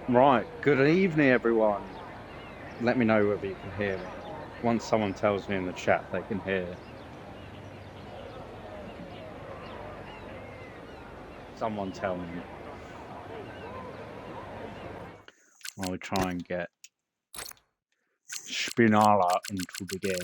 Right, good evening everyone. Let me know whether you can hear me. Once someone tells me in the chat they can hear. Someone tell me. I will try and get Spinala into the game.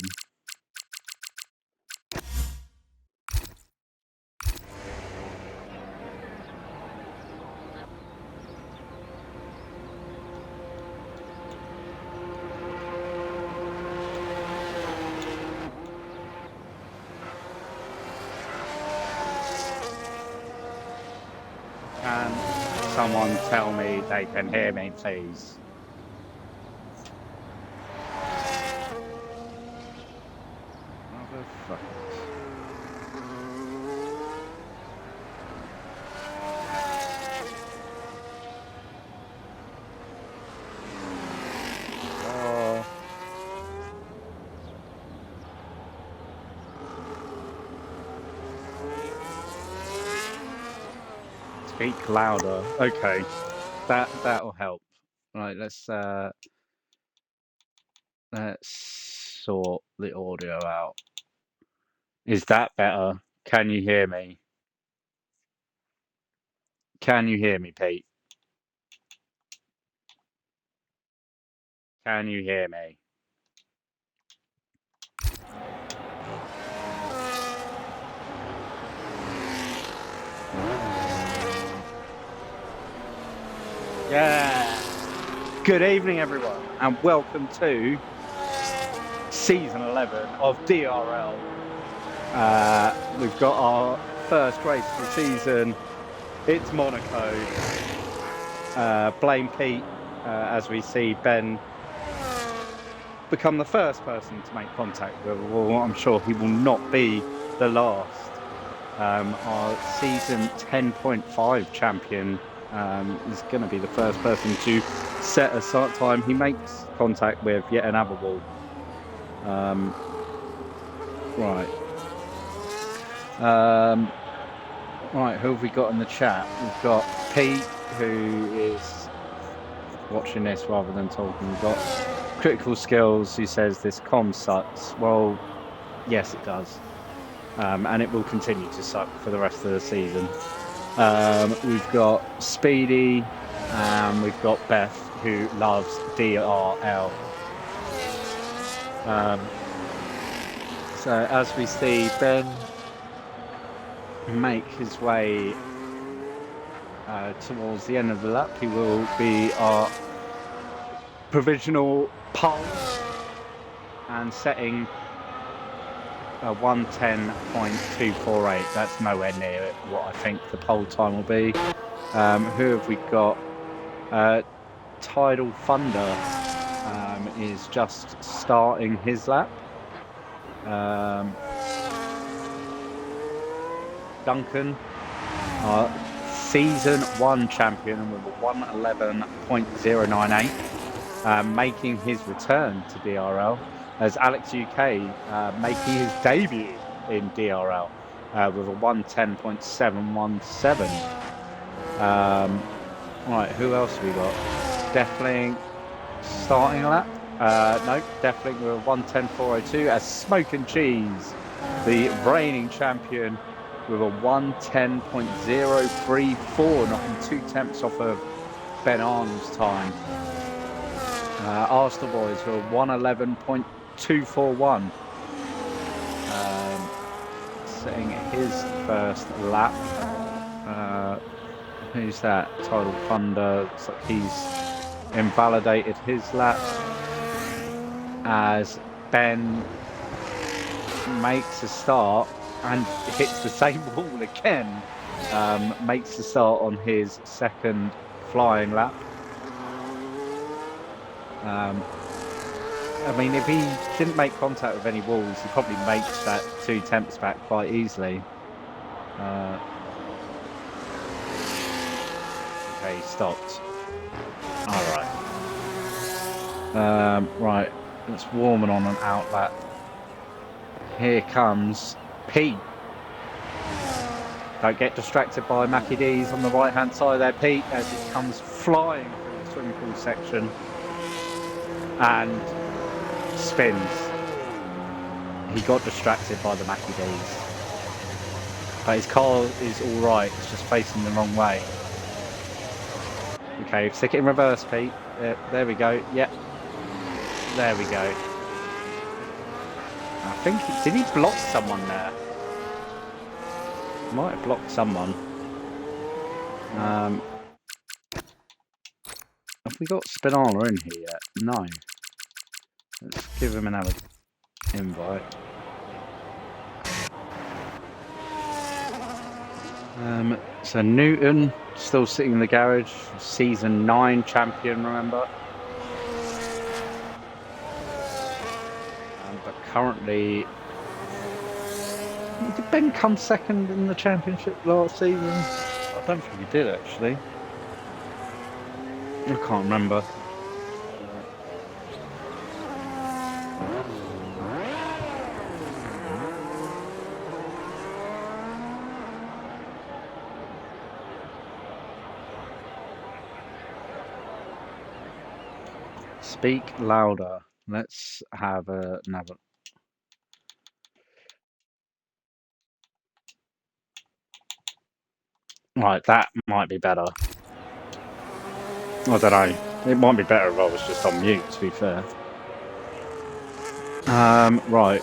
Can someone tell me they can hear me, please? Motherfuckers. Oh. Speak louder. Okay, that'll help. Right, let's sort the audio out. Is that better? Can you hear me? Can you hear me, Pete? Can you hear me? Yeah. Good evening, everyone, and welcome to season 11 of DRL. We've got our first race of the season. It's Monaco. Blame Pete, as we see Ben become the first person to make contact with. Well, I'm sure he will not be the last. Our season 10.5 champion is going to be the first person to set a start time. He makes contact with yet another wall. Right. Right, who have we got in the chat? We've got Pete, who is watching this rather than talking. We've got Critical Skills, who says this comm sucks. Well, yes, it does. And it will continue to suck for the rest of the season. We've got Speedy, and we've got Beth, who loves DRL. So as we see Ben make his way towards the end of the lap, he will be our provisional pole and setting a 1:10.248. That's nowhere near what I think the pole time will be. Who have we got? Tidal Thunder is just starting his lap. Duncan, our season 1 champion with a 1:11.098, making his return to DRL, as Alex UK making his debut in DRL with a 1:10.717. Right, who else have we got? Deathling starting a lap. No, Deathling with a 1:10.402, as Smoke and Cheese, the reigning champion, with a 1:10.034, knocking 2 tenths off of Ben Arm's time. Arsenal Boys with a 1:11.241, setting his first lap. Who's that? Tidal Thunder. Looks like he's invalidated his lap, as Ben makes a start and hits the same wall again. Makes the start on his second flying lap. I mean, if he didn't make contact with any walls, he probably makes that 2 tenths back quite easily. Okay, he stopped. Alright. Right, let's warm it on an out lap. Here comes Pete. Don't get distracted by Mackie D's on the right hand side there, Pete, as it comes flying through the swimming pool section and spins. He got distracted by the Mackie D's. But his car is alright, it's just facing the wrong way. Okay, stick it in reverse, Pete. There we go. Yep. There we go. I think did he block someone there? Might have blocked someone. Have we got Spinala in here yet? No. Let's give him another invite. So Newton still sitting in the garage, season 9 champion, remember? But currently, did Ben come second in the championship last season? I don't think he did actually. I can't remember. Speak louder. Let's have another. Right, that might be better. I don't know. It might be better if I was just on mute, to be fair. Right.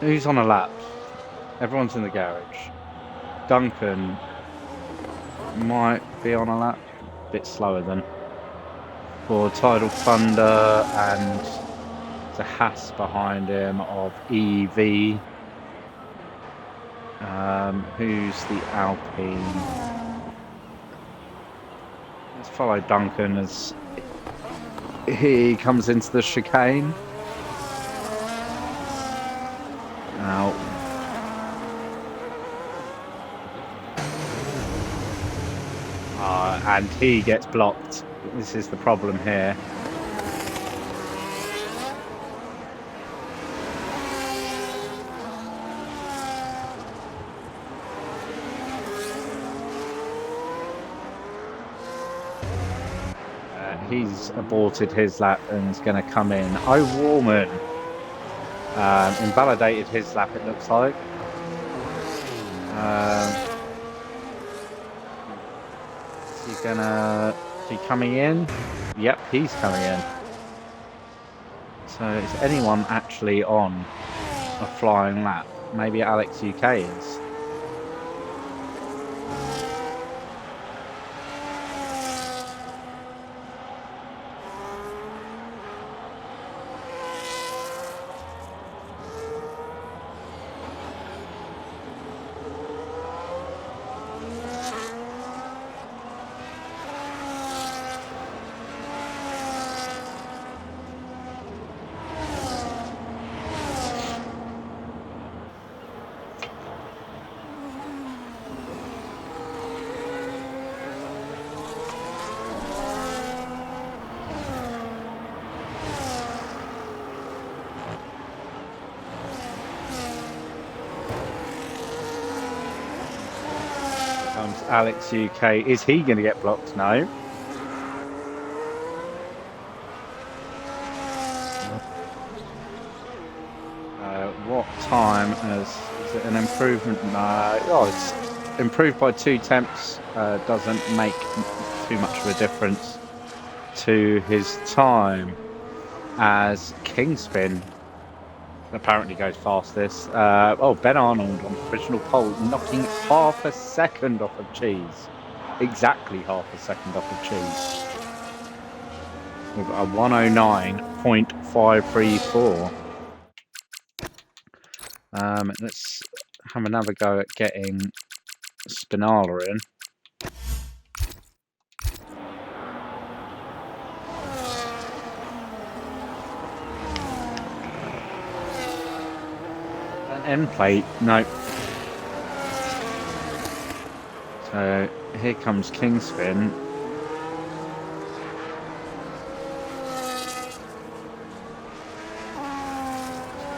Who's on a lap? Everyone's in the garage. Duncan might be on a lap. A bit slower than. For Tidal Thunder and the Haas behind him of EV. Who's the Alpine? Let's follow Duncan as he comes into the chicane. Now, and he gets blocked. This is the problem here. He's aborted his lap and is going to come in. O'Warman invalidated his lap, it looks like. Is he going to be coming in? Yep, he's coming in. So is anyone actually on a flying lap? Maybe Alex UK is. Alex UK. Is he going to get blocked? No. What time is it an improvement? No. Oh, it's improved by 2 tenths. Doesn't make too much of a difference to his time as Kingspin apparently goes fastest. Ben Arnold on provisional pole, knocking half a second off of Cheese. Exactly half a second off of Cheese. With a 109.534. Let's have another go at getting Spinala in. End plate, no. So here comes Kingspin.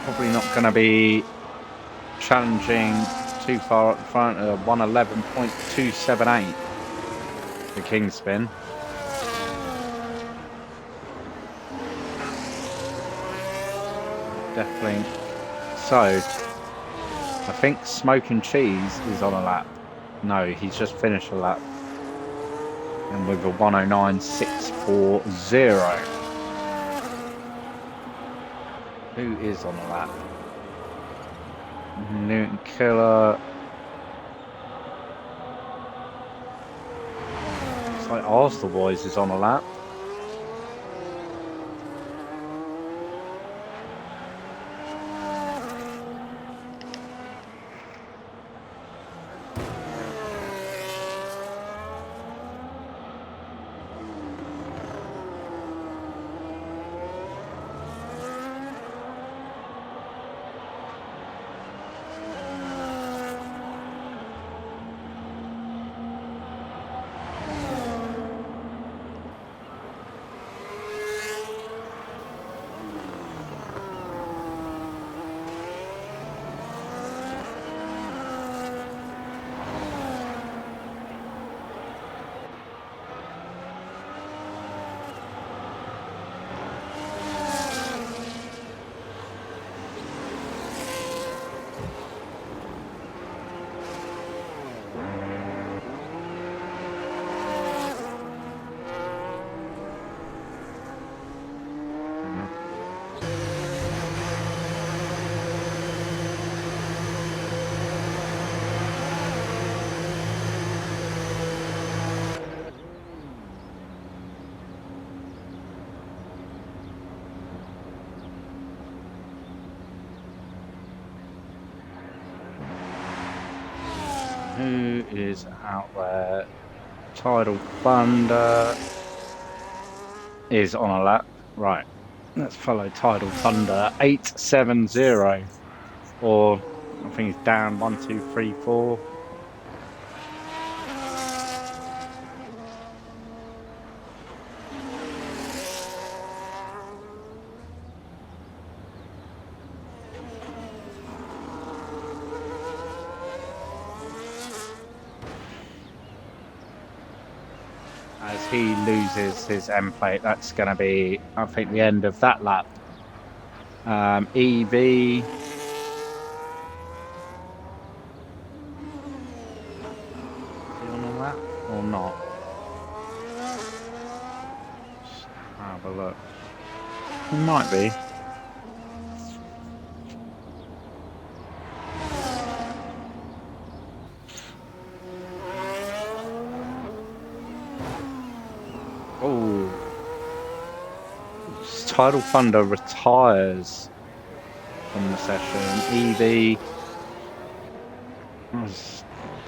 Probably not going to be challenging too far up front at 111.278 for Kingspin. definitely. So, I think Smoking Cheese is on a lap. No, he's just finished a lap. And with a 109.640. Who is on a lap? Newton Killer. It's like Arsenal Boys is on a lap. Who is out there? Tidal Thunder is on a lap. Right. Let's follow Tidal Thunder. 870. Or I think it's down 1, 2, 3, 4. As he loses his end plate, that's going to be, I think, the end of that lap. EV. Is he on a lap or not? Just have a look. He might be. Oh, Tidal Thunder retires from the session. EV.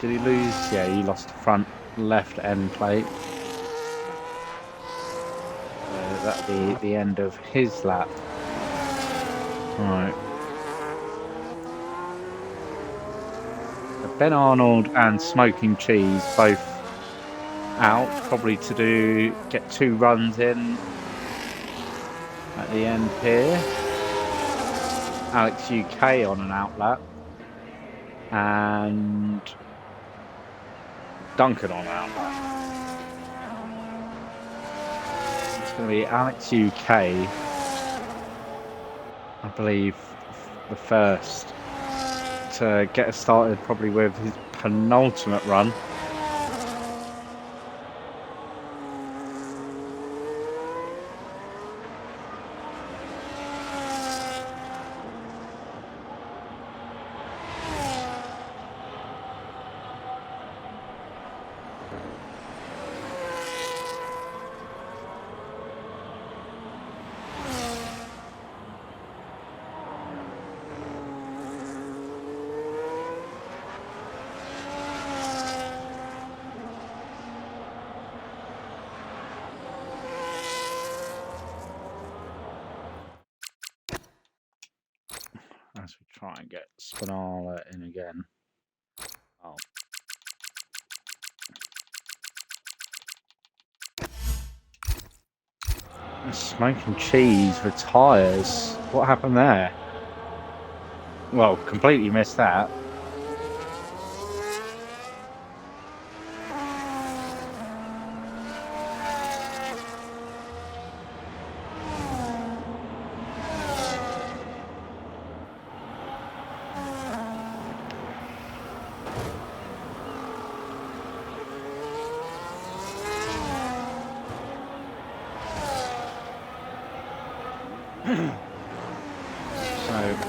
Did he lose? Yeah, he lost the front left end plate. That'll be the end of his lap. Right. So Ben Arnold and Smoking Cheese both out, probably to get 2 runs in at the end here. Alex UK on an out lap and Duncan on an out lap. It's going to be Alex UK, I believe, the first to get us started, probably with his penultimate run. As we try and get Spinala in again. Oh. Smoking Cheese retires. What happened there? Well, completely missed that.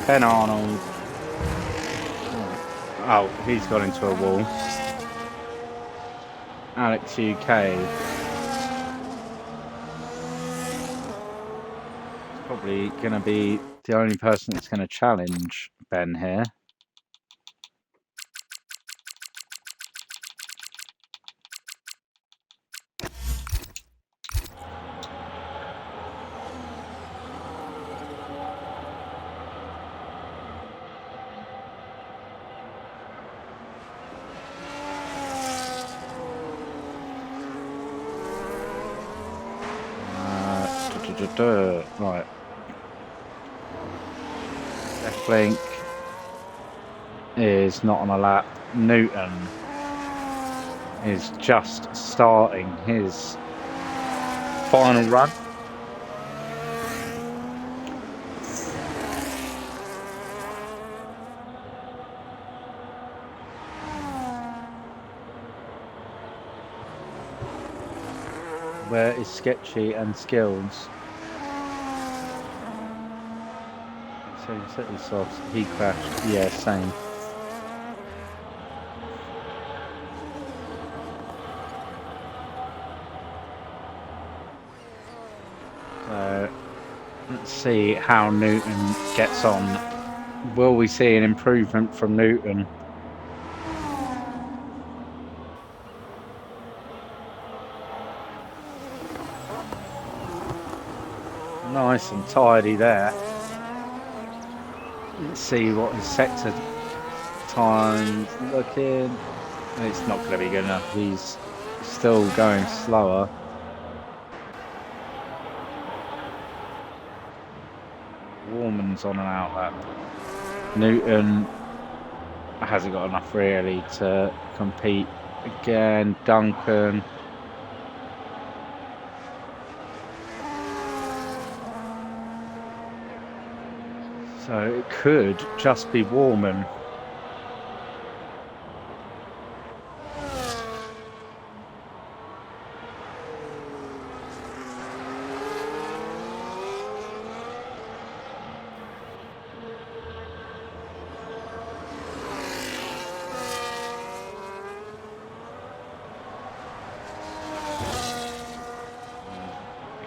Ben Arnold. Oh, he's got into a wall. Alex UK. It's probably going to be the only person that's going to challenge Ben here. Right. Left link is not on a lap. Newton is just starting his final run. Where is Sketchy and Skills? So he soft. He crashed. Yeah, same. So let's see how Newton gets on. Will we see an improvement from Newton? Nice and tidy there. Let's see what his sector time's looking. It's not going to be good enough. He's still going slower. Warman's on an outlap. Newton hasn't got enough really to compete again. Duncan. So it could just be Warman.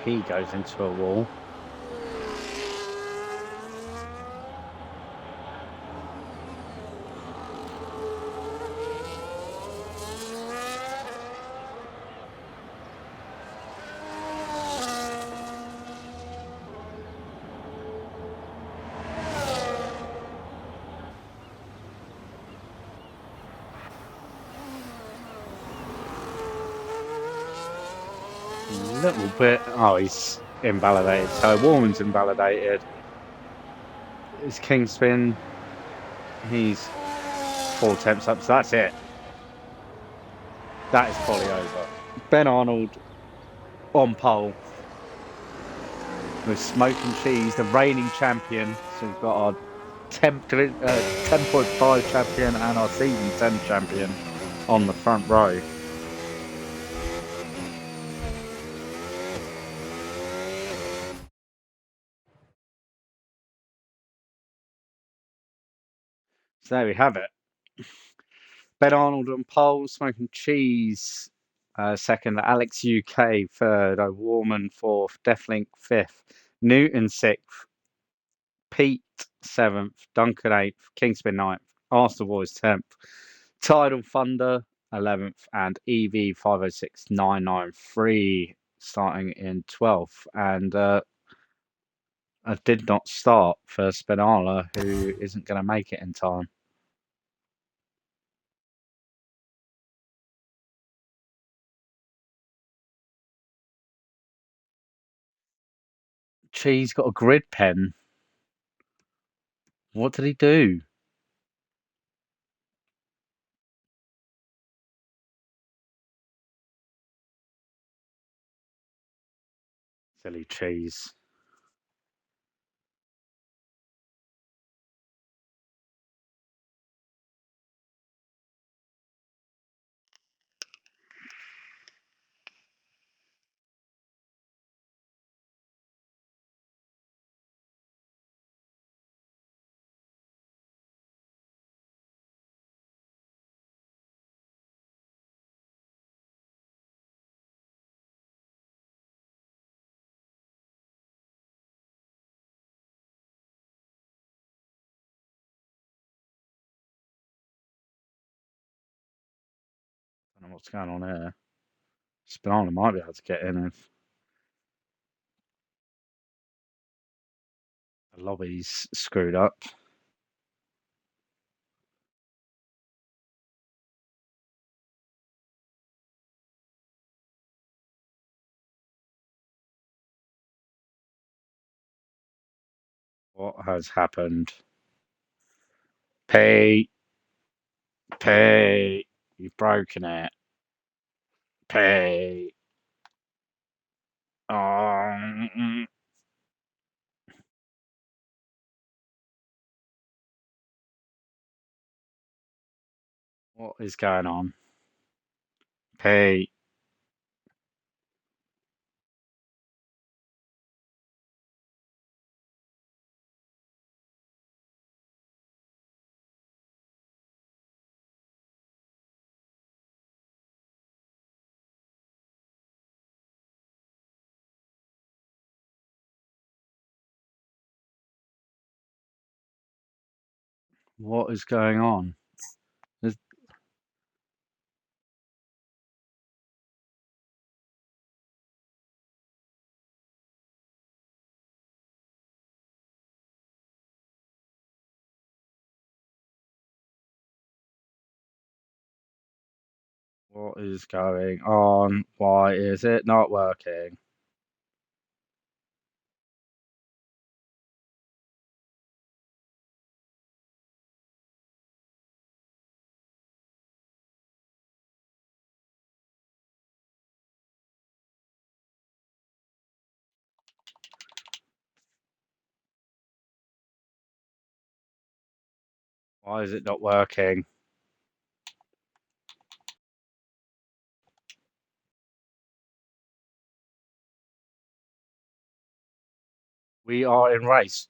He goes into a wall. Little bit. Oh, he's invalidated. So Warman's invalidated. It's Kingspin. He's 4 attempts up. So that's it. That is probably over. Ben Arnold on pole with Smoke and Cheese, the reigning champion. So we've got our 10.5 champion and our season 10 champion on the front row. So there we have it. Ben Arnold on pole, Smoke and Cheese second, Alex UK third, O'Warman fourth, Deathlink fifth, Newton sixth, Pete seventh, Duncan eighth, Kingspin ninth, Arsenal Boys 10th, Tidal Thunder 11th, and EV 506993 starting in 12th. And I did not start for Spinala, who isn't going to make it in time. Cheese got a grid pen. What did he do? Silly Cheese. What's going on here? Spinana might be able to get in if the lobby's screwed up. What has happened? Pete, you've broken it. Pete. Oh, what is going on? Pete. What is going on? There's... What is going on? Why is it not working? Why is it not working? We are in race.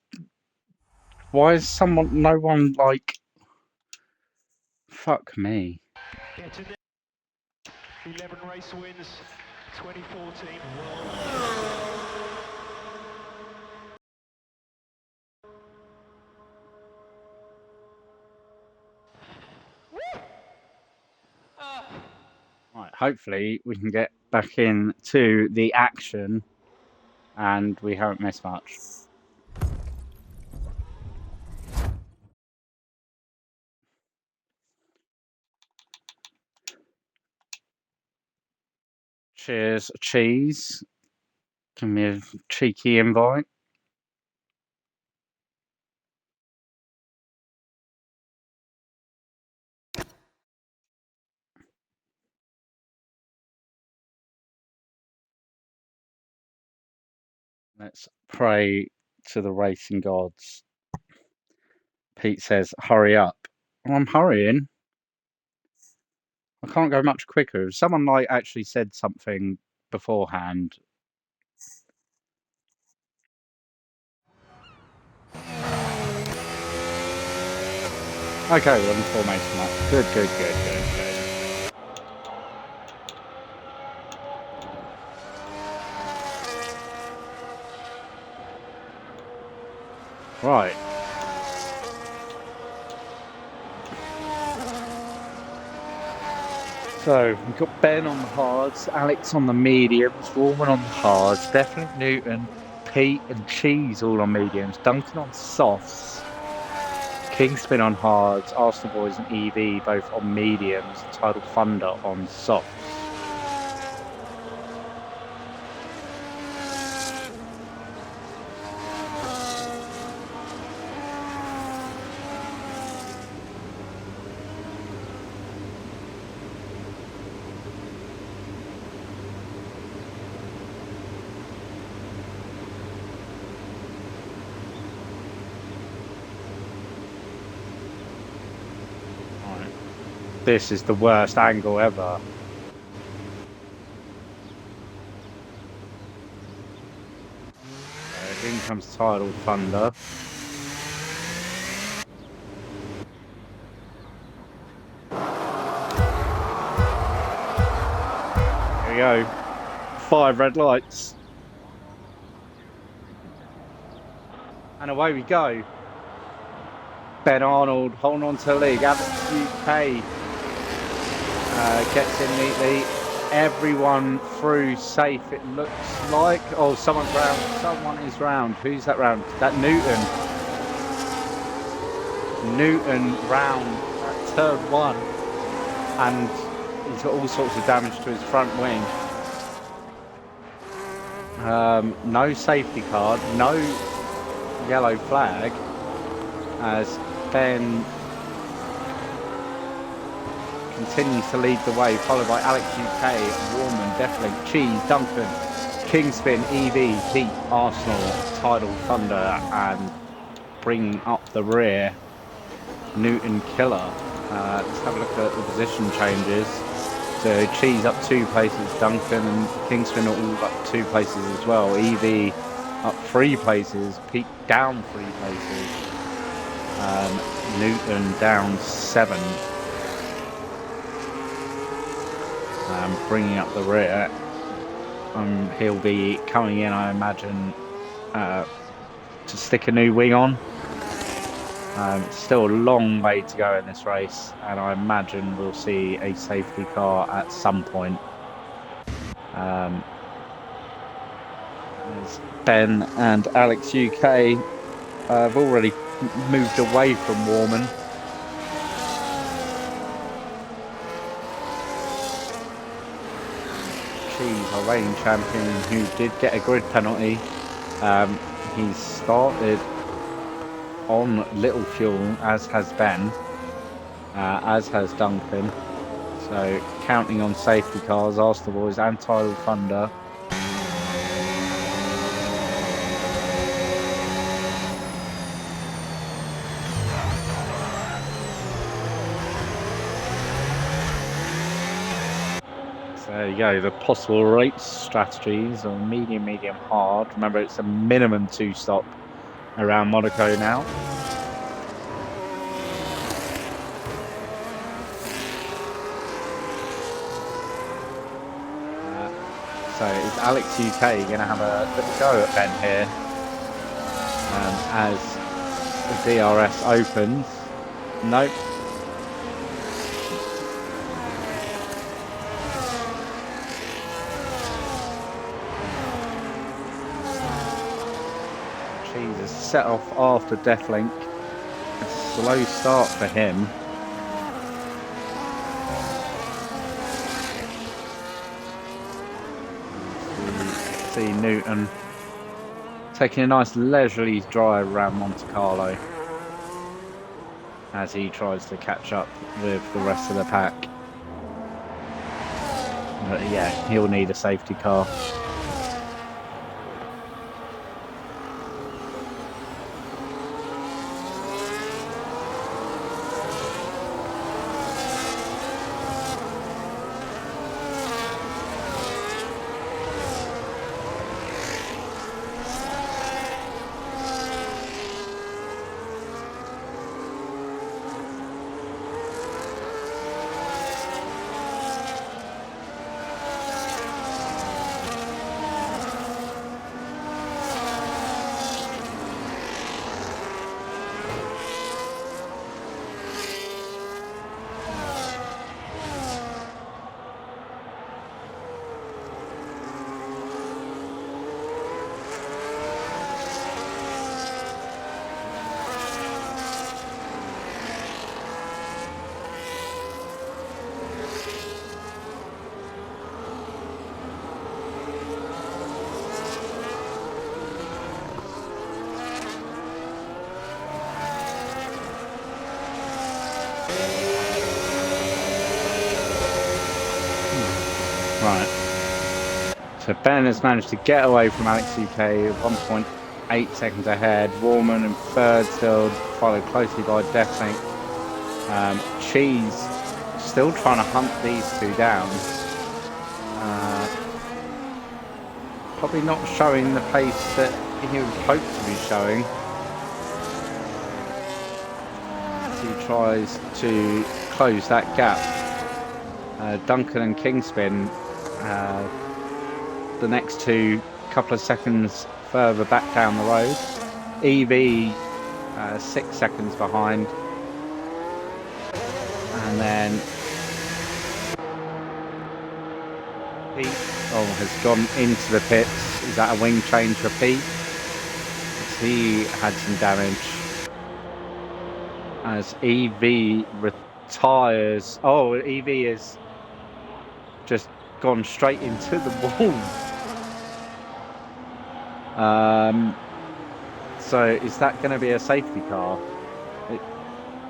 Why is no one like... Fuck me. 11 race wins, 2014 Right, hopefully we can get back into the action and we haven't missed much. Cheers, cheese. Give me a cheeky invite. Let's pray to the racing gods. Pete says, hurry up. Well, I'm hurrying. I can't go much quicker. If someone like actually said something beforehand. Okay, we're on the formation lap. Good. Right. So, we've got Ben on the hards, Alex on the mediums, Warman on the hards, definitely Newton, Pete and Cheese all on mediums, Duncan on softs, Kingspin on hards, Arsenal Boys and EV both on mediums, and Tidal Thunder on softs. This is the worst angle ever. In comes Tidal Thunder. Here we go. 5 red lights. And away we go. Ben Arnold holding on to the league. Abbott UK. Gets in neatly. Everyone through safe, it looks like. Oh, someone's round. Someone is round. Who's that round? That Newton. Newton round at turn 1. And he's got all sorts of damage to his front wing. No safety card, no yellow flag, as Ben continues to lead the way, followed by Alex UK, Warman, Deathlink, Cheese, Duncan, Kingspin, EV, Pete, Arsenal, Tidal Thunder, and bringing up the rear, Newton Killer. Let's have a look at the position changes. So Cheese up 2 places, Duncan and Kingspin are all up 2 places as well. EV up 3 places, Pete down 3 places, Newton down 7. Bringing up the rear. He'll be coming in, I imagine, to stick a new wing on. Still a long way to go in this race, and I imagine we'll see a safety car at some point. As Ben and Alex UK have already moved away from Warman. Cheese, our reigning champion, who did get a grid penalty. He's started on little fuel, as has Ben, as has Duncan. So counting on safety cars, Arsenal Boys and Tidal Thunder. So there you go, the possible race strategies are medium, hard. Remember, it's a minimum 2 stop around Monaco now. So is Alex UK going to have a little go at Ben here as the DRS opens? Nope. Jesus, set off after Deathlink. A slow start for him. See Newton taking a nice leisurely drive around Monte Carlo as he tries to catch up with the rest of the pack. But yeah, he'll need a safety car. Right. So Ben has managed to get away from Alex UK, 1.8 seconds ahead. Warman in third, still followed closely by Deathlink. Cheese still trying to hunt these two down. Probably not showing the pace that he would hope to be showing. As he tries to close that gap. Duncan and Kingspin, the next two, couple of seconds further back down the road. EV 6 seconds behind, and then Pete has gone into the pits. Is that a wing change for Pete? He had some damage. As EV retires. Oh, EV is just gone straight into the wall. So is that going to be a safety car?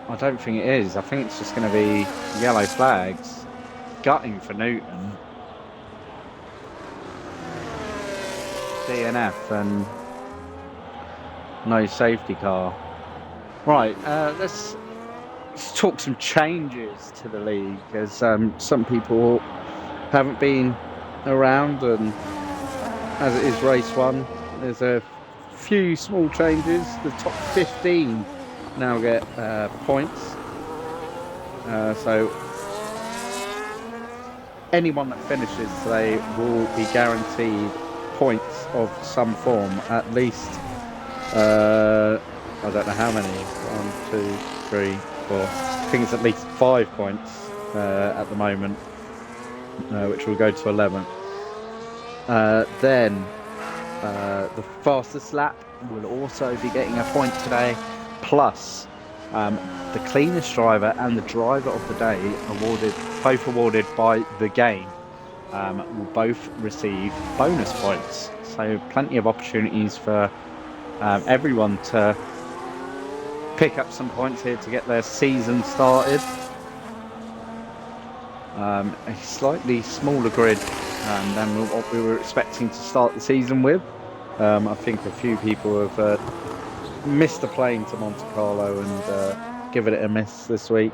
I don't think it is. I think it's just going to be yellow flags. Gutting for Newton. DNF and no safety car. Right, let's talk some changes to the league, as some people haven't been around, and as it is race 1, there's a few small changes. The top 15 now get points, so anyone that finishes today will be guaranteed points of some form, at least I don't know how many, 1, 2, 3, 4, I think it's at least 5 points at the moment, which will go to 11th. Then the fastest lap will also be getting a point today, plus the cleanest driver and the driver of the day, both awarded by the game, will both receive bonus points. So plenty of opportunities for everyone to pick up some points here to get their season started. A slightly smaller grid than what we were expecting to start the season with. I think a few people have missed the plane to Monte Carlo and given it a miss this week.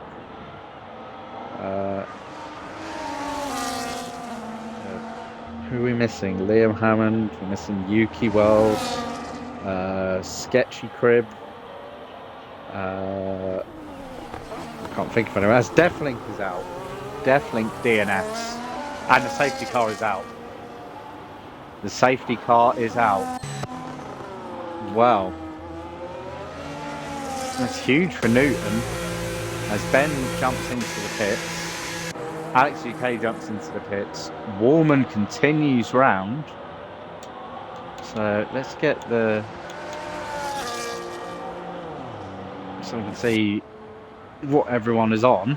Who are we missing? Liam Hammond, we're missing Yuki Wells, Sketchy Crib. I can't think of anyone else. Deflink is out. Deflink DNFs. And the safety car is out. The safety car is out. Wow. That's huge for Newton. As Ben jumps into the pits. Alex UK jumps into the pits. Warman continues round. So let's get so we can see what everyone is on.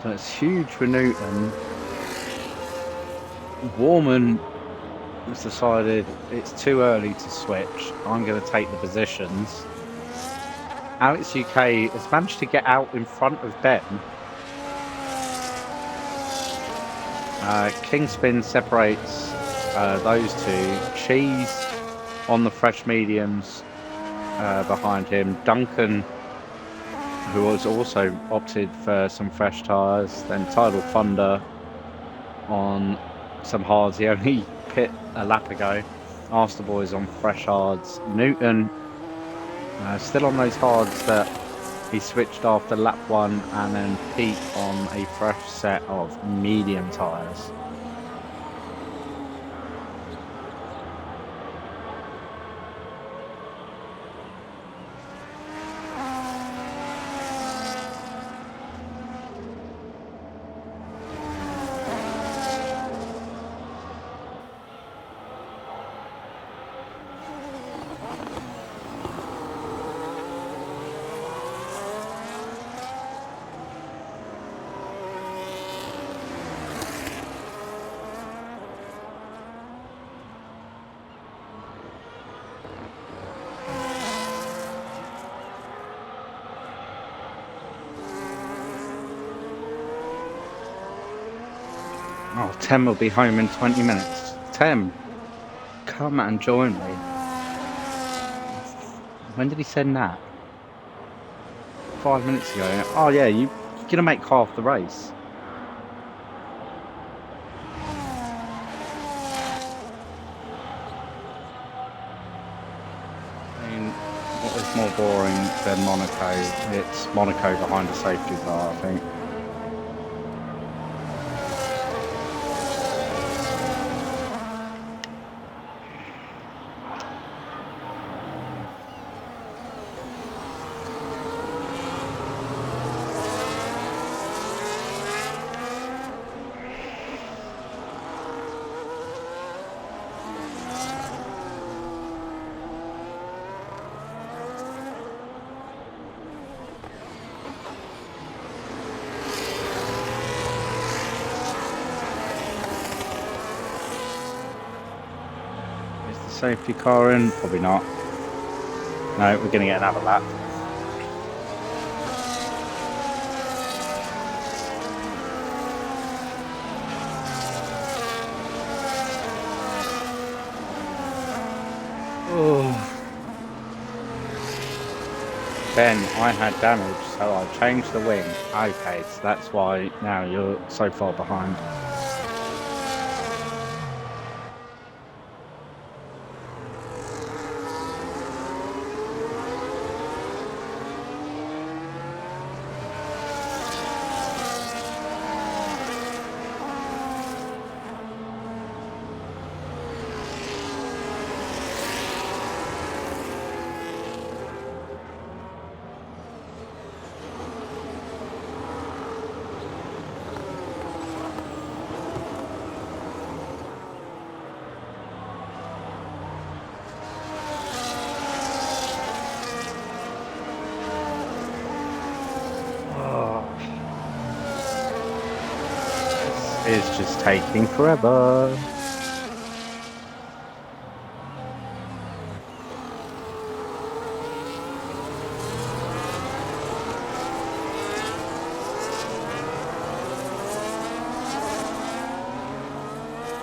So it's huge for Newton. Warman has decided it's too early to switch. I'm going to take the positions. Alex UK has managed to get out in front of Ben. Kingspin separates those two. Cheese on the fresh mediums behind him. Duncan, who was also opted for some fresh tyres. Then Tidal Thunder on some hards. He only pit a lap ago. Asked the boys on fresh hards. Newton still on those hards that he switched after lap 1, and then Pete on a fresh set of medium tyres. Oh, Tem will be home in 20 minutes. Tem, come and join me. When did he send that? 5 minutes ago. Oh yeah, you're going to make half the race. than Monaco. It's Monaco behind the safety car, I think. Safety car in? Probably not. No, we're going to get another lap. Oh. Ben, I had damage, so I changed the wing. Okay, so that's why now you're so far behind. It's just taking forever.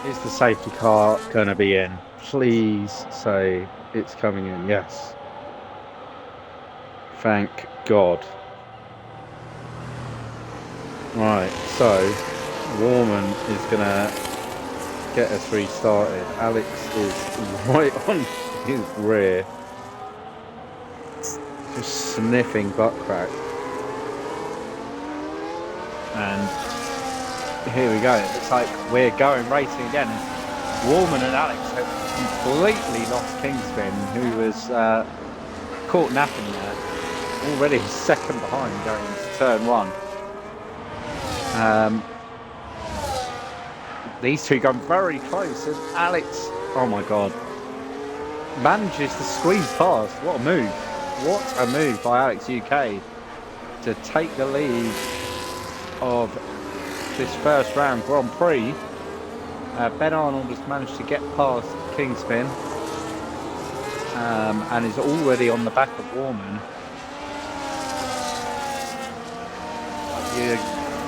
Is the safety car going to be in? Please say it's coming in. Yes. Thank God. Right, so Warman is going to get us restarted. Alex is right on his rear. Just sniffing butt crack. And here we go. It looks like we're going racing again. Warman and Alex have completely lost Kingspin, who was caught napping there. Already second behind going into turn one. These two going very close, and Alex, oh my God, manages to squeeze past. What a move. What a move by Alex UK to take the lead of this first round Grand Prix. Ben Arnold has managed to get past Kingspin and is already on the back of Warman.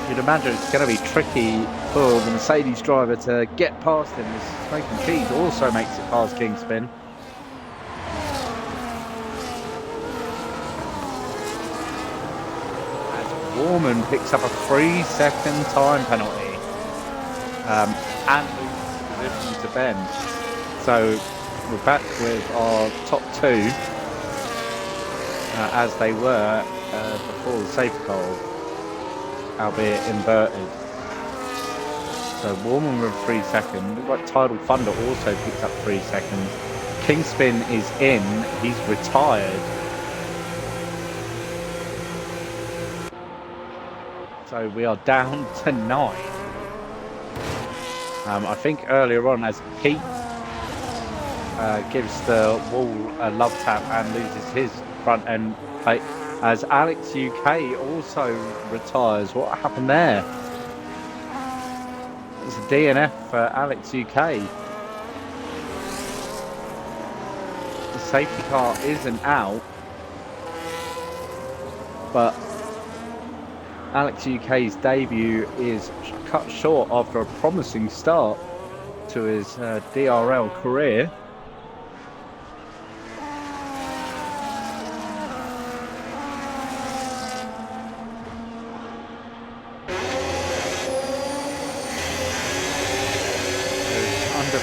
You'd imagine it's going to be tricky for the Mercedes driver to get past him, as Smoking Cheese also makes it past Kingspin. As Warman picks up a 3-second time penalty and loses position to Ben. So we're back with our top two as they were before the safety car, albeit inverted. So Warman with 3 seconds. Looks like Tidal Thunder also picked up 3 seconds. Kingspin is in. He's retired. So we are down to 9. I think earlier on, as Pete gives the wall a love tap and loses his front end plate, as Alex UK also retires. What happened there? It's a DNF for Alex UK. The safety car isn't out, but Alex UK's debut is cut short after a promising start to his DRL career.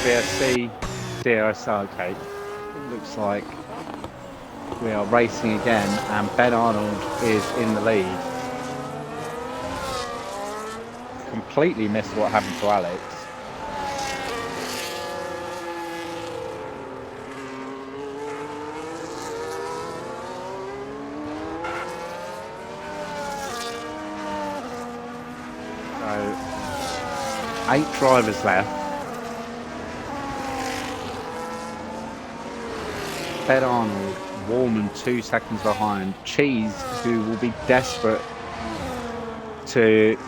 VSC DRS, okay. Looks like We are racing again, and Ben Arnold is in the lead. Completely missed what happened to Alex. So, 8 drivers left. Ben Arnold, Warman 2 seconds behind. Cheese, who will be desperate to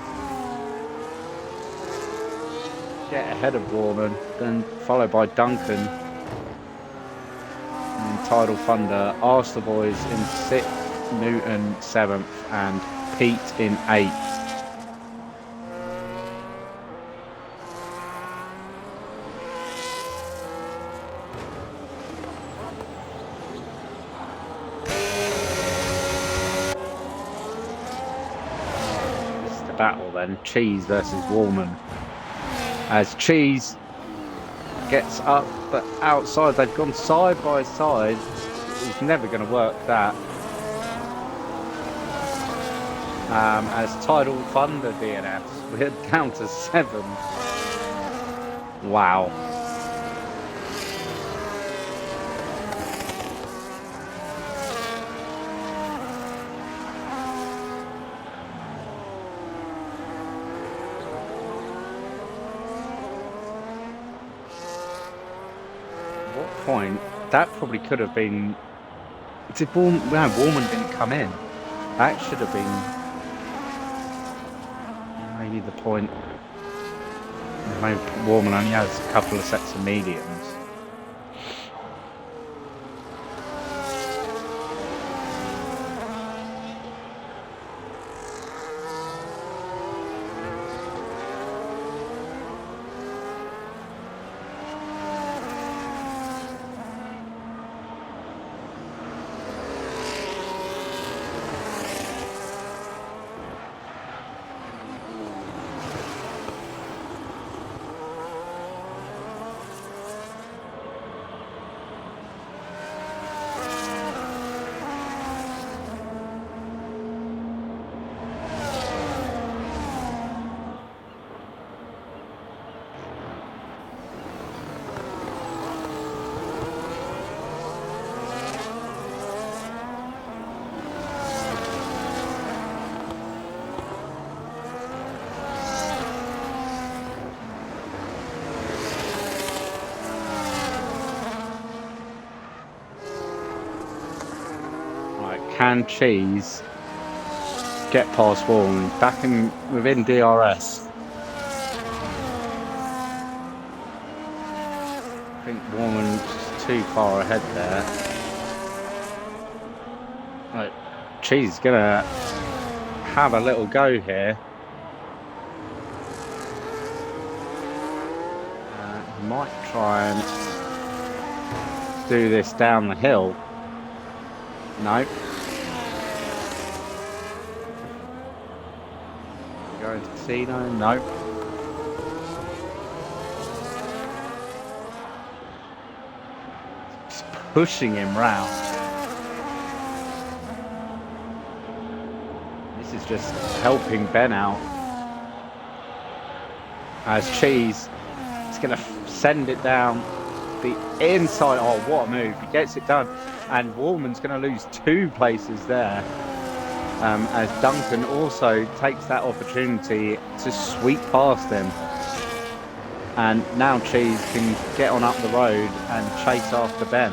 get ahead of Warman, then followed by Duncan and Tidal Thunder. Arster Boys in 6th, Newton 7th, and Pete in 8th. Battle then, Cheese versus Warman, as Cheese gets up but outside. They've gone side by side. It's never going to work that, as Tidal Thunder DNS, we're down to 7. Wow. Point that probably could have been. Did Warman didn't come in. That should have been maybe the point. Maybe Warman only has a couple of sets of mediums. Can Cheese get past Warman? Back in within DRS. I think Warman's too far ahead there. Right, Cheese is gonna have a little go here. Might try and do this down the hill. No. Going to casino? No. Just pushing him round. This is just helping Ben out. As Cheese is going to send it down the inside. Oh, what a move. He gets it done. And Warman's going to lose 2 places there. As Duncan also takes that opportunity to sweep past him. And now Cheese can get on up the road and chase after Ben.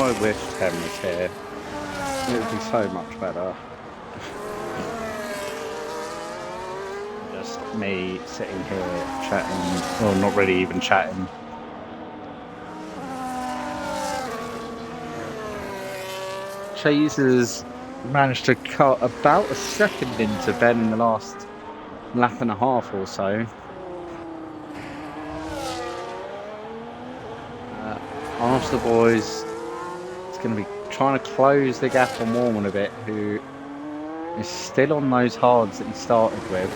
I wish Ken was here. It would be so much better. Just me sitting here chatting, well, not really even chatting. Chase has managed to cut about a second into Ben in the last lap and a half or so. Ask the boys, it's going to be trying to close the gap on Warman a bit, who is still on those hards that he started with.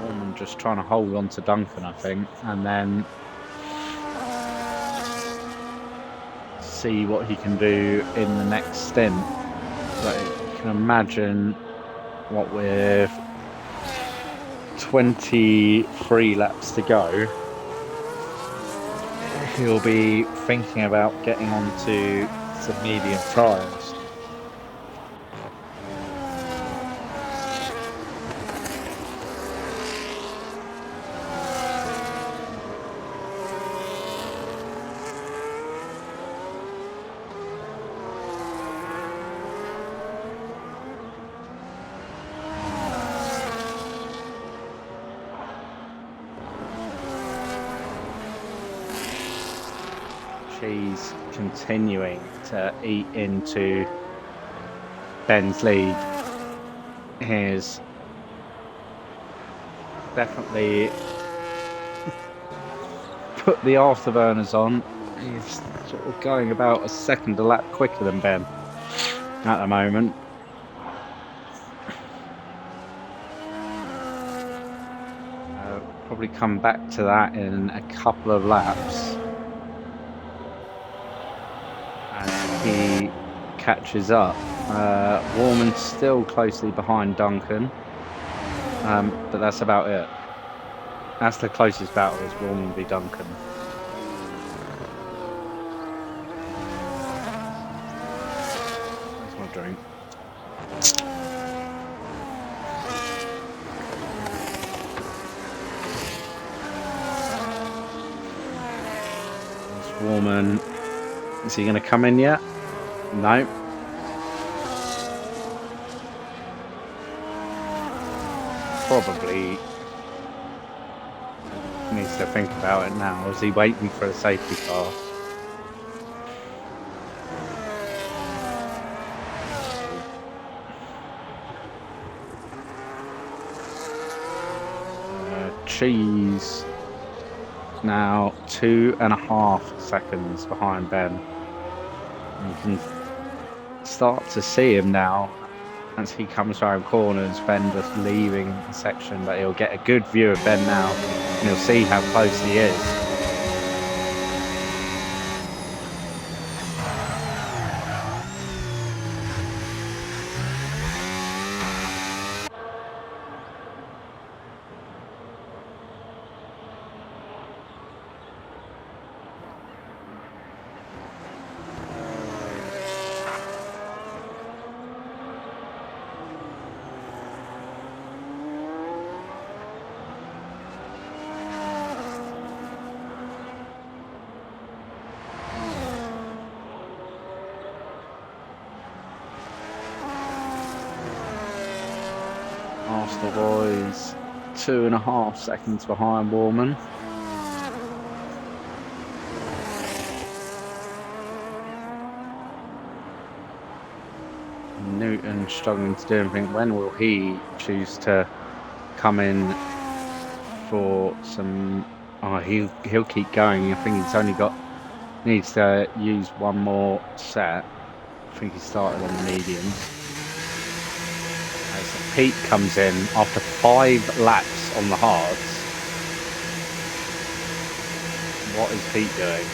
Warman just trying to hold on to Duncan, I think, and then see what he can do in the next stint. But you can imagine what with 23 laps to go, he'll be thinking about getting onto some medium tyres. She's continuing to eat into Ben's lead. He's definitely put the afterburners on. He's sort of going about a second a lap quicker than Ben at the moment. Probably come back to that in a couple of laps. He catches up. Warman's still closely behind Duncan, but that's about it. That's the closest battle, is Warman v Duncan. That's my drink. There's Warman. Is he going to come in yet? No. Probably needs to think about it now. Is he waiting for a safety car? Cheese now 2.5 seconds behind Ben. You can start to see him now as he comes around corners. Ben just leaving the section, but he'll get a good view of Ben now and he'll see how close he is. Arsenal boys 2.5 seconds behind Warman. Newton struggling to do anything. When will he choose to come in for some? Oh, he'll keep going. I think he's only needs to use one more set. I think he started on the mediums. As Pete comes in after 5 laps on the hards. What is Pete doing?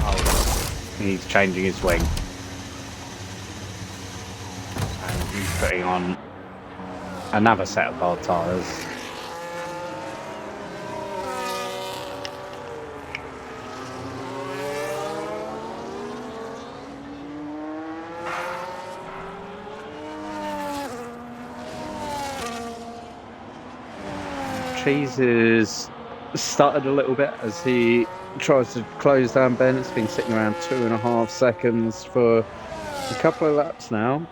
Oh, he's changing his wing. And he's putting on another set of hard tyres. Cheese is started a little bit as he tries to close down Ben. It's been sitting around 2.5 seconds for a couple of laps now.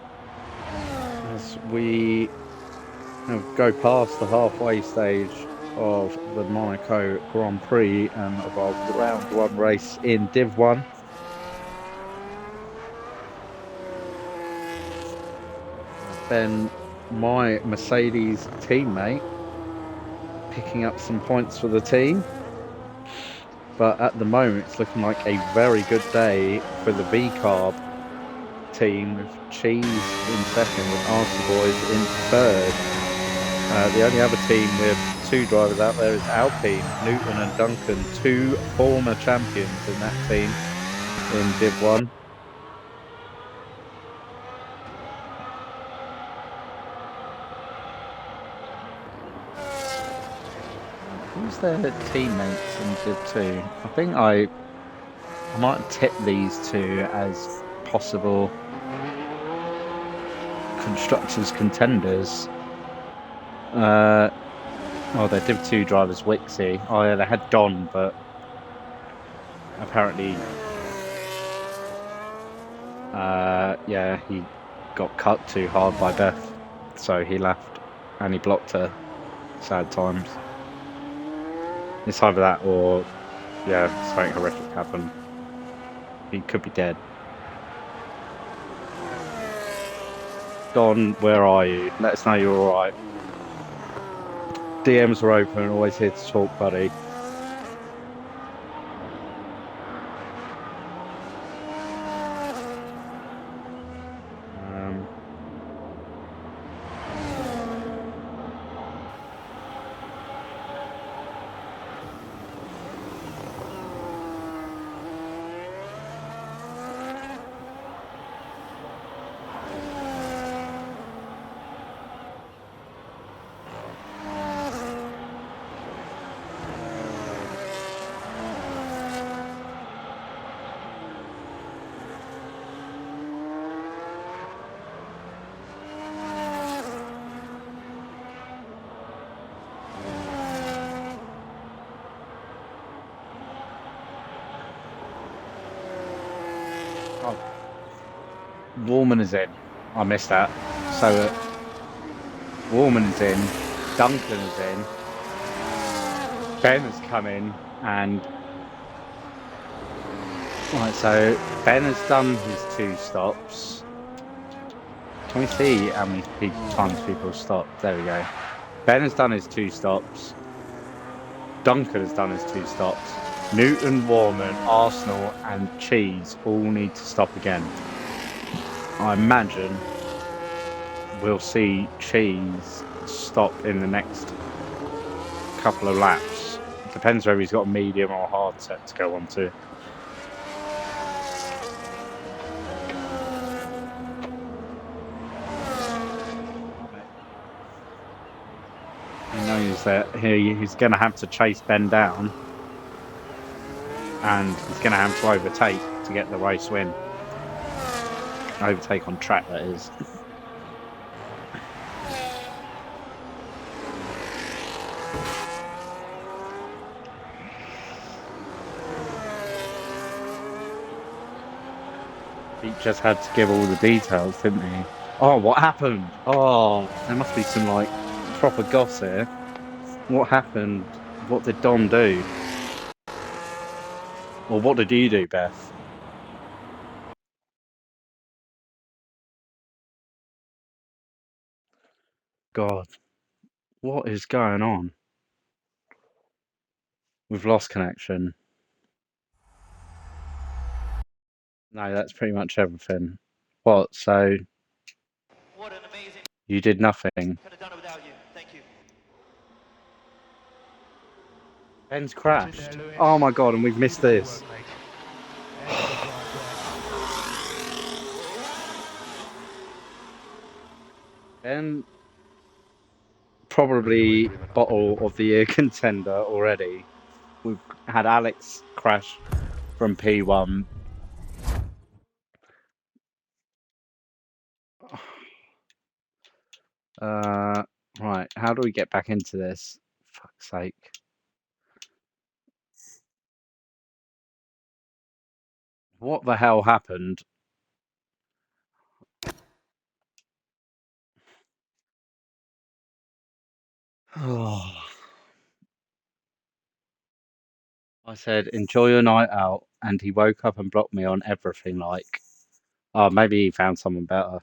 As we go past the halfway stage of the Monaco Grand Prix and of our round one race in Div 1. Ben, my Mercedes teammate, picking up some points for the team. But at the moment, it's looking like a very good day for the V-Carb team, with Cheese in second, with Arsenal Boys in third. The only other team with two drivers out there is Alpine, Newton and Duncan, two former champions in that team in Div 1. Who's their teammates in Div 2? I think I might tip these two as possible constructors contenders. Oh, they're Div 2 drivers, Wixie. Oh, yeah, they had Don, but apparently, yeah, he got cut too hard by Beth, so he left and he blocked her. Sad times. It's either that or, yeah, something horrific happened. He could be dead. Don, where are you? Let us know you're alright. DMs are open, always here to talk, buddy. Oh, Warman is in. I missed that. So Warman is in. Duncan is in. Ben has come in, and right. So Ben has done his 2 stops. Can we see how many times people have stopped? There we go. Ben has done his 2 stops. Duncan has done his 2 stops. Newton, Warman, Arsenal, and Cheese all need to stop again. I imagine we'll see Cheese stop in the next couple of laps. It depends whether he's got a medium or hard set to go on to. He knows that he's going to have to chase Ben down, and he's going to have to overtake to get the race win. Overtake on track, that is. He just had to give all the details, didn't he? Oh, what happened? Oh, there must be some, like, proper goss here. What happened? What did Dom do? Or what did you do, Beth? God, what is going on? We've lost connection. No, that's pretty much everything. What? So What an amazing. you did nothing. Could have done it without you. Thank you. Ben's crashed. Oh my god, and we've missed this. Ben, probably bottle of the year contender already. We've had Alex crash from P1. Right, how do we get back into this? fuck's sake. What the hell happened? I said, enjoy your night out, and he woke up and blocked me on everything, like, oh, maybe he found someone better.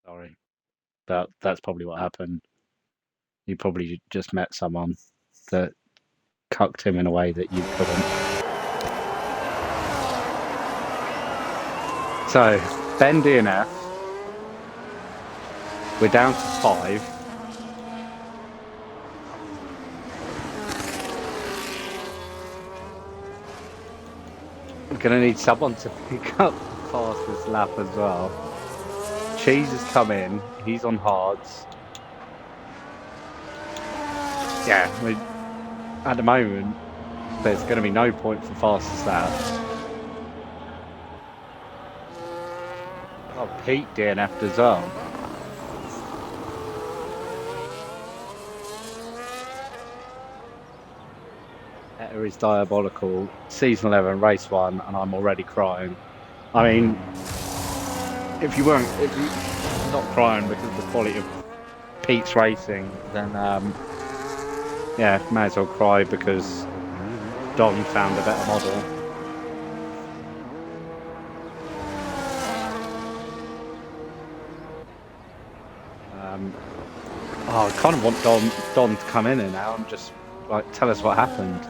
Sorry. But that's probably what happened. He probably just met someone that cucked him in a way that you couldn't. So, Ben DNF. We're down to 5. We're going to need someone to pick up the fastest lap as well. Cheese has come in. He's on hards. Yeah, at the moment, there's going to be no point for fastest laps. Oh, Pete DNF'd as well. Better is diabolical. Season 11, race 1, and I'm already crying. I mean, if you're not crying because of the quality of Pete's racing, then yeah, may as well cry because Don found a better model. I kind of want Don to come in here now and just like tell us what happened.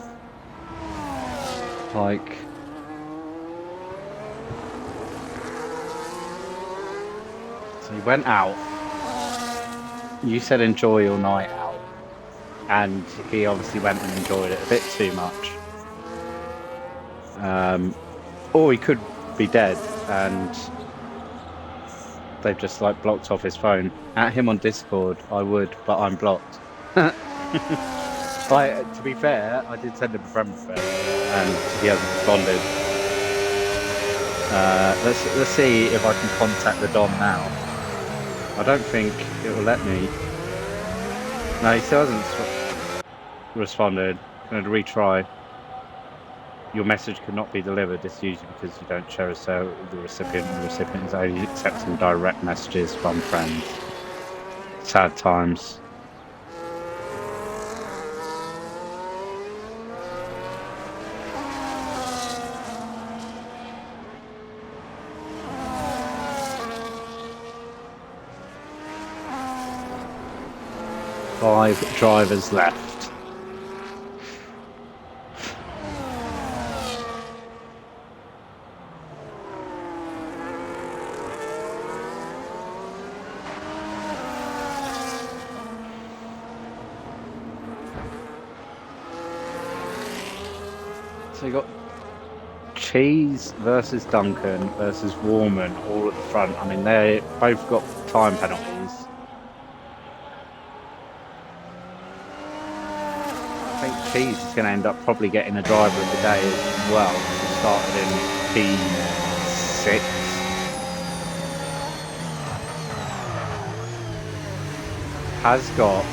Like, so he went out. You said enjoy your night out, and he obviously went and enjoyed it a bit too much. Or he could be dead, and they've just like blocked off his phone. At him on Discord, I would, but I'm blocked. Like, to be fair, I did send him a friend request, and he hasn't responded. Let's see if I can contact the Don now. I don't think it will let me. No, he still hasn't responded. I'm going to retry. Your message could not be delivered. This is usually because you don't share the recipient. The recipient is only accepting direct messages from friends. Sad times. Five drivers left. So you got Cheese versus Duncan versus Warman all at the front. I mean, they both got time penalties. I think Cheese is going to end up probably getting a driver of the day as well. He started in P6. Has got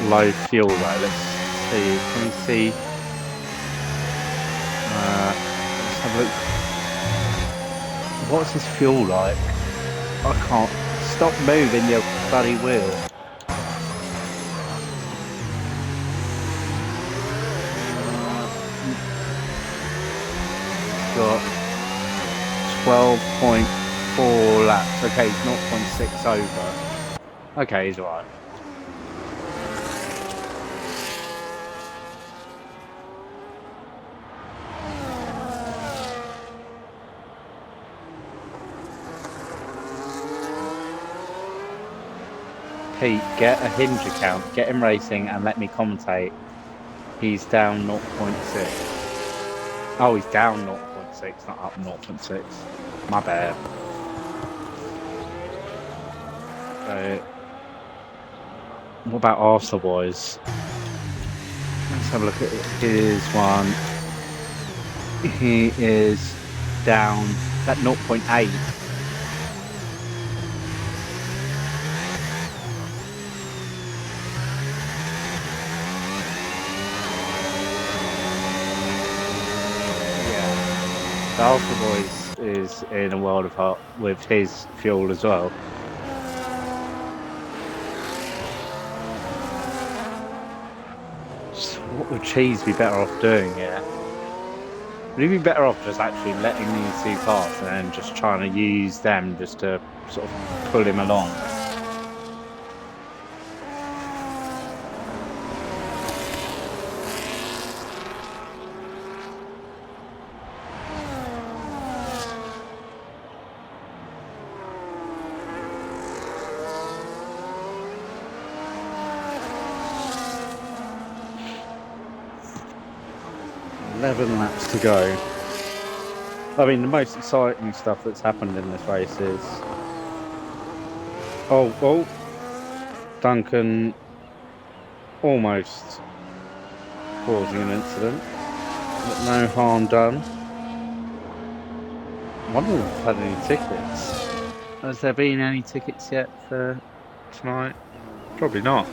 low fuel though. Let's see. Can we see? Let's have a look. What's his fuel like? I can't. Stop moving your bloody wheel. Got 12.4 laps. Okay, he's 0.6 over. Okay, he's alright. Pete, get a Hinge account, get him racing, and let me commentate. He's down 0.6. Oh, he's down 0.6, not up 0.6. My bad. So, what about Arsenal boys? Let's have a look at his one. He is down at 0.8. The Alpha Boys is in a world of hurt with his fuel as well. So what would Cheese be better off doing here? Would he be better off just actually letting these two pass and then just trying to use them just to sort of pull him along? Laps to go. I mean, the most exciting stuff that's happened in this race is... Oh, Duncan almost causing an incident, but no harm done. I wonder if we've had any tickets. Has there been any tickets yet for tonight? Probably not.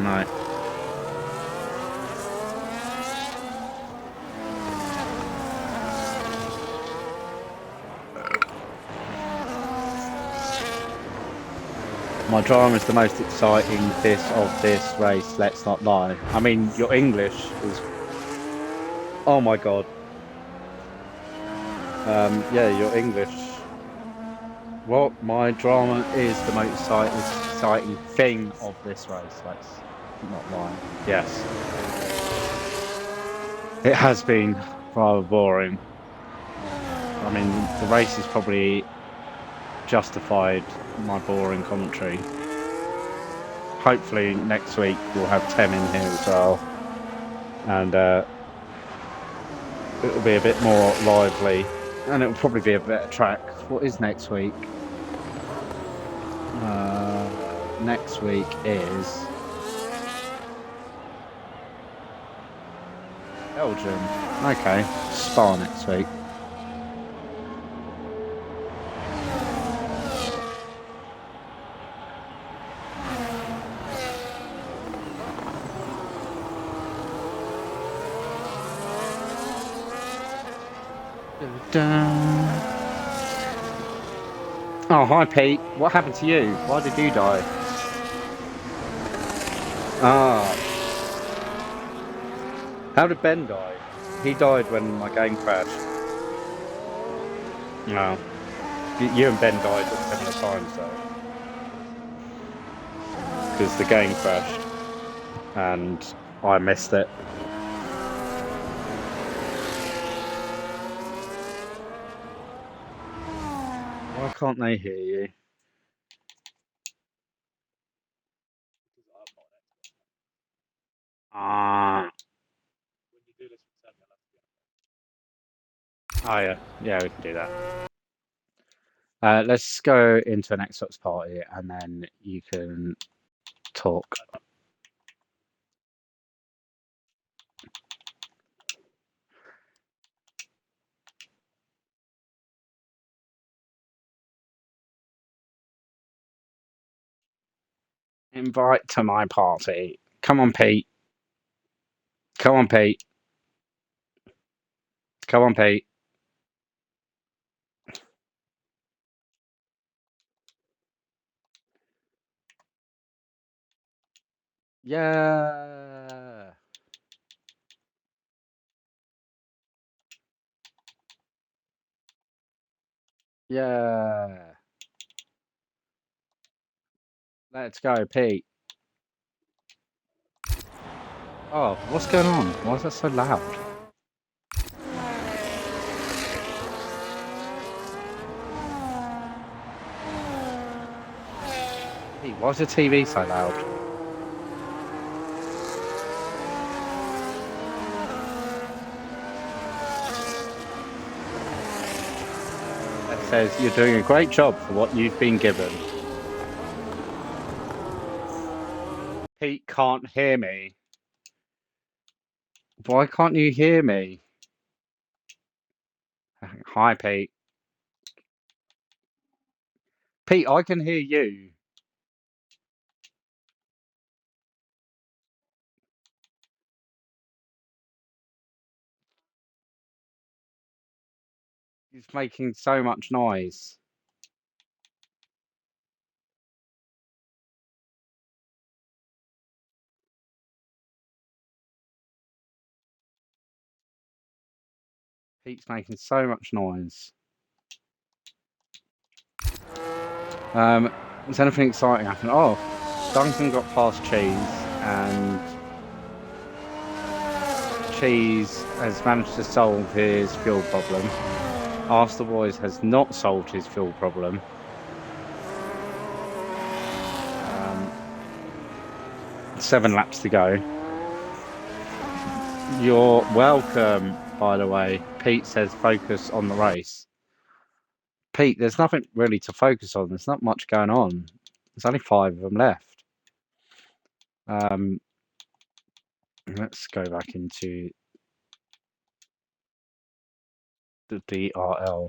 No. My drama is the most exciting bit of this race, let's not lie. I mean, your English is... Oh my god. Yeah, your English... Well, my drama is the most exciting thing of this race, let's not lie. Yes. It has been rather boring. I mean, the race has probably justified my boring commentary. Hopefully next week we'll have Tem in here as well, and it'll be a bit more lively, and it'll probably be a better track. What is next week? Next week is Belgium. Okay, Spa next week. Oh, hi Pete. What happened to you? Why did you die? Ah. How did Ben die? He died when my game crashed. No. You and Ben died at similar times though. Because the game crashed. And I missed it. Why can't they hear you? Ah. Oh yeah, yeah, we can do that. Let's go into an Xbox party and then you can talk. Invite to my party. Come on, Pete. Come on, Pete. Come on, Pete. Yeah. Yeah. Let's go, Pete. Oh, what's going on? Why is that so loud? Pete, why is the TV so loud? That says you're doing a great job for what you've been given. Pete can't hear me. Why can't you hear me? Hi, Pete. Pete, I can hear you. He's making so much noise. Pete's making so much noise. Has anything exciting happened? Oh, Duncan got past Cheese, and Cheese has managed to solve his fuel problem. Ask the Boys has not solved his fuel problem. 7 laps to go. You're welcome, by the way. Pete says focus on the race. Pete, there's nothing really to focus on. There's not much going on. There's only 5 of them left. Let's go back into the DRL.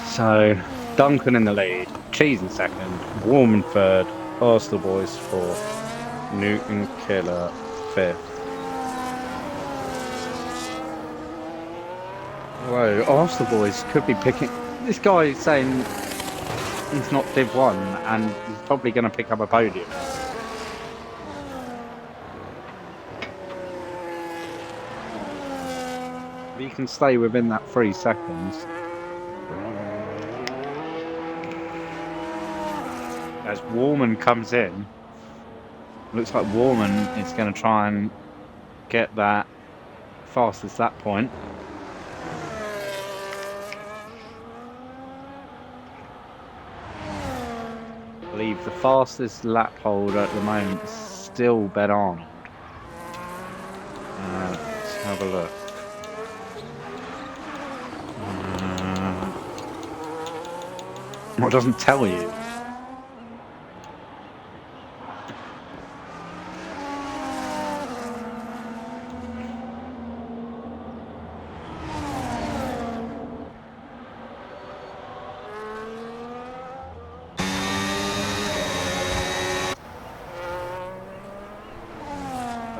So, Duncan in the lead, Cheese in second, Warm in third, Arsenal Boys fourth, Newton Killer fifth. Whoa, Arsenal Boys could be picking... This guy is saying he's not Div 1 and he's probably going to pick up a podium. If he can stay within that 3 seconds... As Warman comes in, looks like Warman is going to try and get that fastest lap point. I believe the fastest lap holder at the moment is still Ben Arnold. Let's have a look. What doesn't tell you?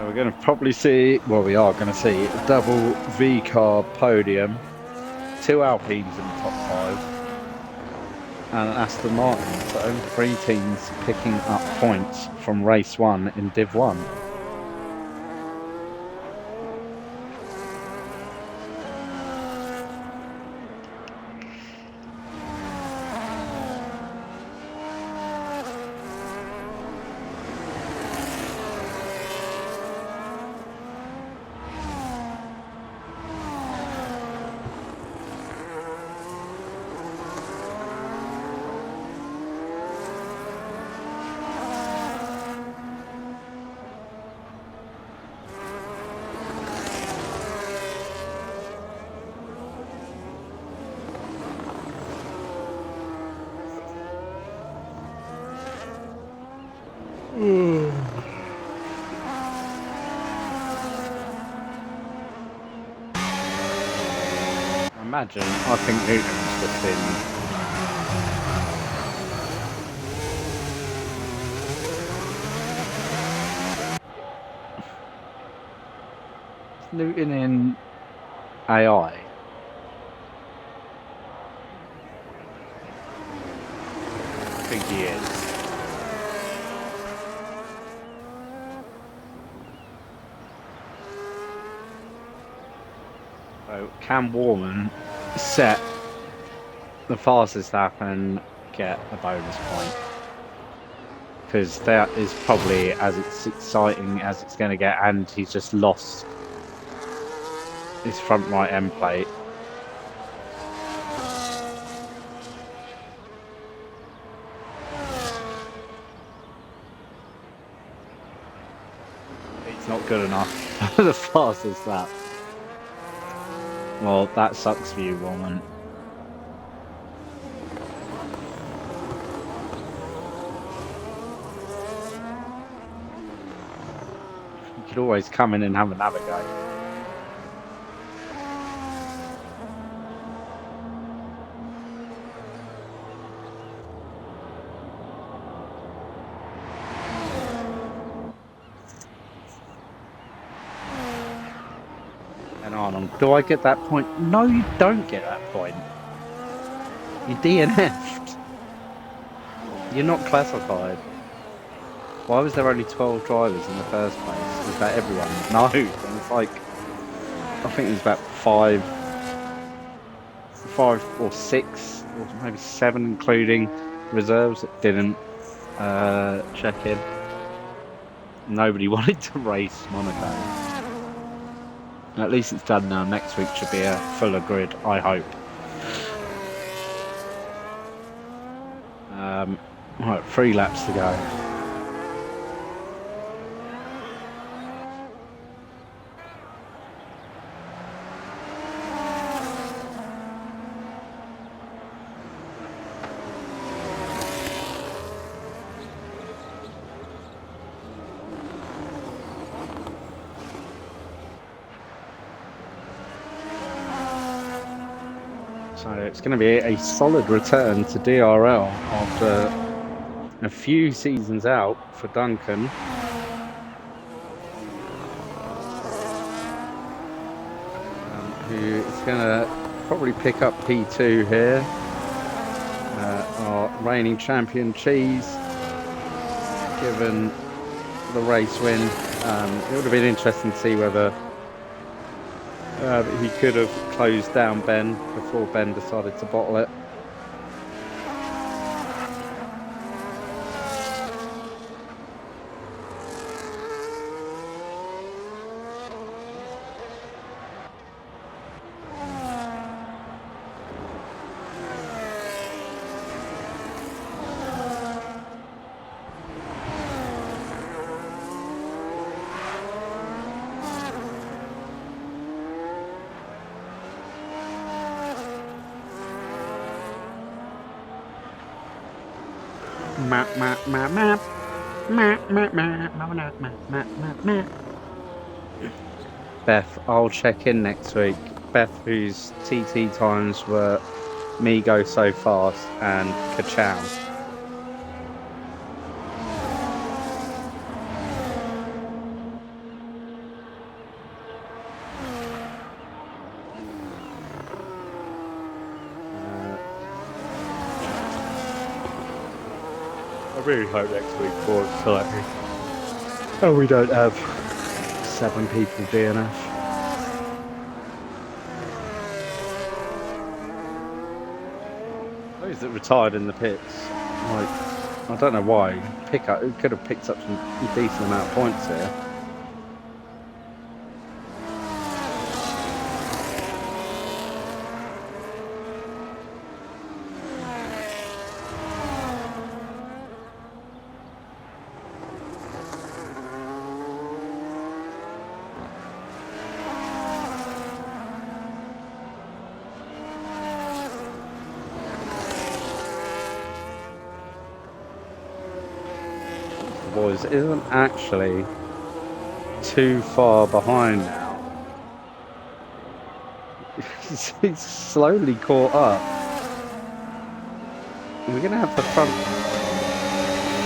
We're going to probably see, well, we are going to see a double V-car podium, 2 Alpines in the top 5, and an Aston Martin. So 3 teams picking up points from race 1 in Div 1. Imagine, I think Newton's just in. Newton in AI. I think he is. So can Warman set the fastest lap and get a bonus point? Because that is probably as exciting as it's going to get, and he's just lost his front right end plate. It's not good enough for the fastest lap. Well, that sucks for you, Roman. You could always come in and have another go. And Arnold, do I get that point? No, you don't get that point. You DNF'd. You're not classified. Why was there only 12 drivers in the first place? Was that everyone? No, it was like, I think it was about five or six, or maybe seven, including reserves that didn't check in. Nobody wanted to race Monaco. At least it's done now. Next week should be a fuller grid, I hope. Right, 3 laps to go. So it's going to be a solid return to DRL after a few seasons out for Duncan. Who is going to probably pick up P2 here. Our reigning champion Cheese, given the race win. It would have been interesting to see whether he could have closed down Ben before Ben decided to bottle it. Beth, I'll check in next week. Beth, whose TT times were Me Go So Fast and Ka-Chow. I really hope next week for slightly. Oh, we don't have 7 people DNF. Those that retired in the pits, like, I don't know why. It could have picked up some decent amount of points here. Boys isn't actually too far behind now. He's slowly caught up. We're going to have the front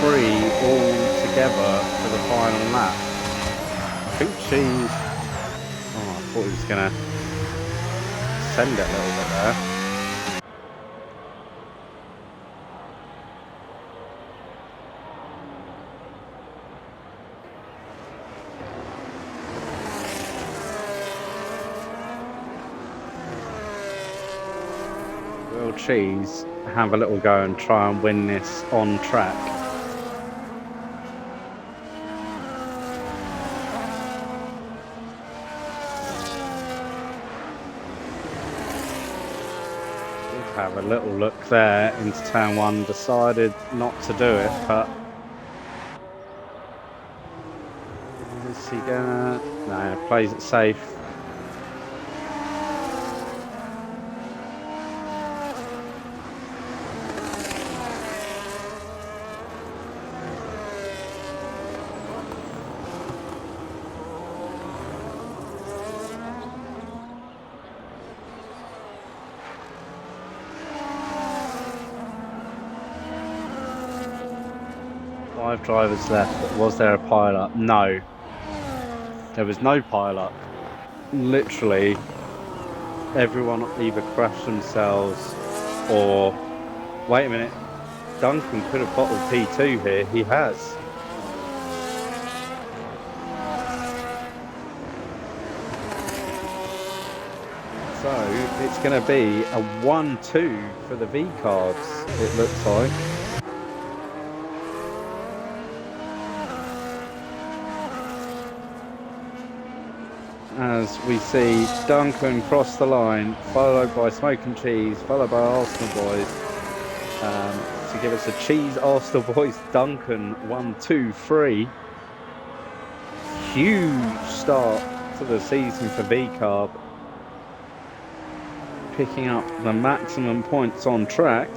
3 all together for the final lap. I think Cheese... Oh, I thought he was going to send it a little bit there. Will Cheese have a little go and try and win this on track? Did have a little look there into turn 1, decided not to do it, but is he gonna? No, plays it safe. Five drivers left. Was there a pile-up? No. There was no pile-up. literally everyone either crashed themselves or wait a minute, Duncan could have bottled P2 here. He has. So it's going to be a 1-2 for the V cards, it looks like. As we see Duncan cross the line, followed by Smoke and Cheese, followed by Arsenal Boys, to give us a Cheese Arsenal Boys Duncan 1-2-3. Huge start to the season for V-Carb, picking up the maximum points on track.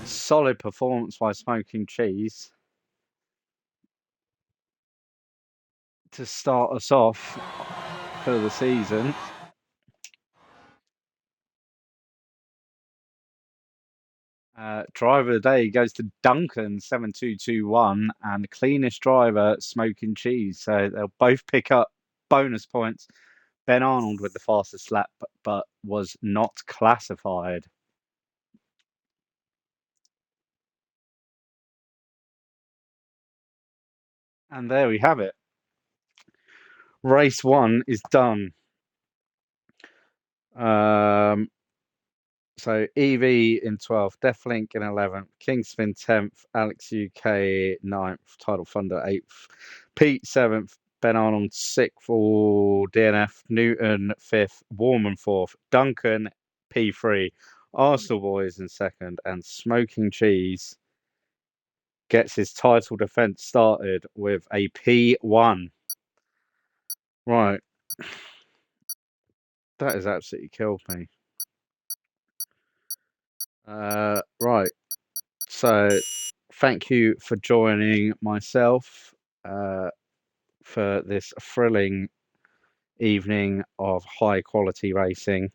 Solid performance by Smoking Cheese to start us off for the season. Driver of the day goes to Duncan 7221 and cleanest driver Smoking Cheese. So they'll both pick up bonus points. Ben Arnold with the fastest lap, but was not classified. And there we have it. Race 1 is done. So EV in 12th, Deathlink in 11th, Kingsfin 10th, Alex UK 9th, Tidal Thunder 8th, Pete 7th, Ben Arnold 6th for DNF, Newton 5th, Warman 4th, Duncan P3, Arsenal Boys in 2nd, and Smoking Cheese gets his title defence started with a P1. Right. That has absolutely killed me. Right. So, thank you for joining myself for this thrilling evening of high quality racing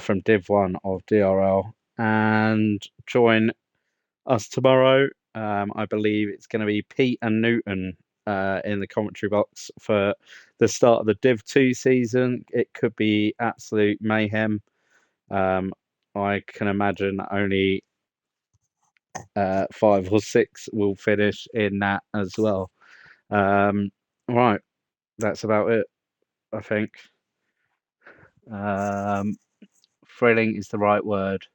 from Div 1 of DRL. And join us tomorrow. I believe it's going to be Pete and Newton in the commentary box for the start of the Div 2 season. It could be absolute mayhem. I can imagine only 5 or 6 will finish in that as well. Right, that's about it, I think. Thrilling is the right word.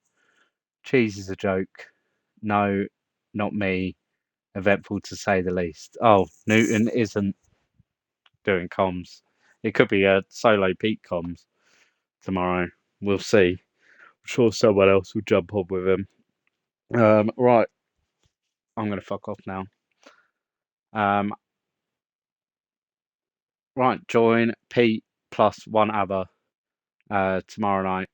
Cheese is a joke. No, not me. Eventful to say the least. Oh, Newton isn't doing comms. It could be a solo Pete comms tomorrow. We'll see. I'm sure someone else will jump on with him. Right, I'm going to fuck off now. Right, join Pete plus one other tomorrow night.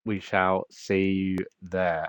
We shall see you there.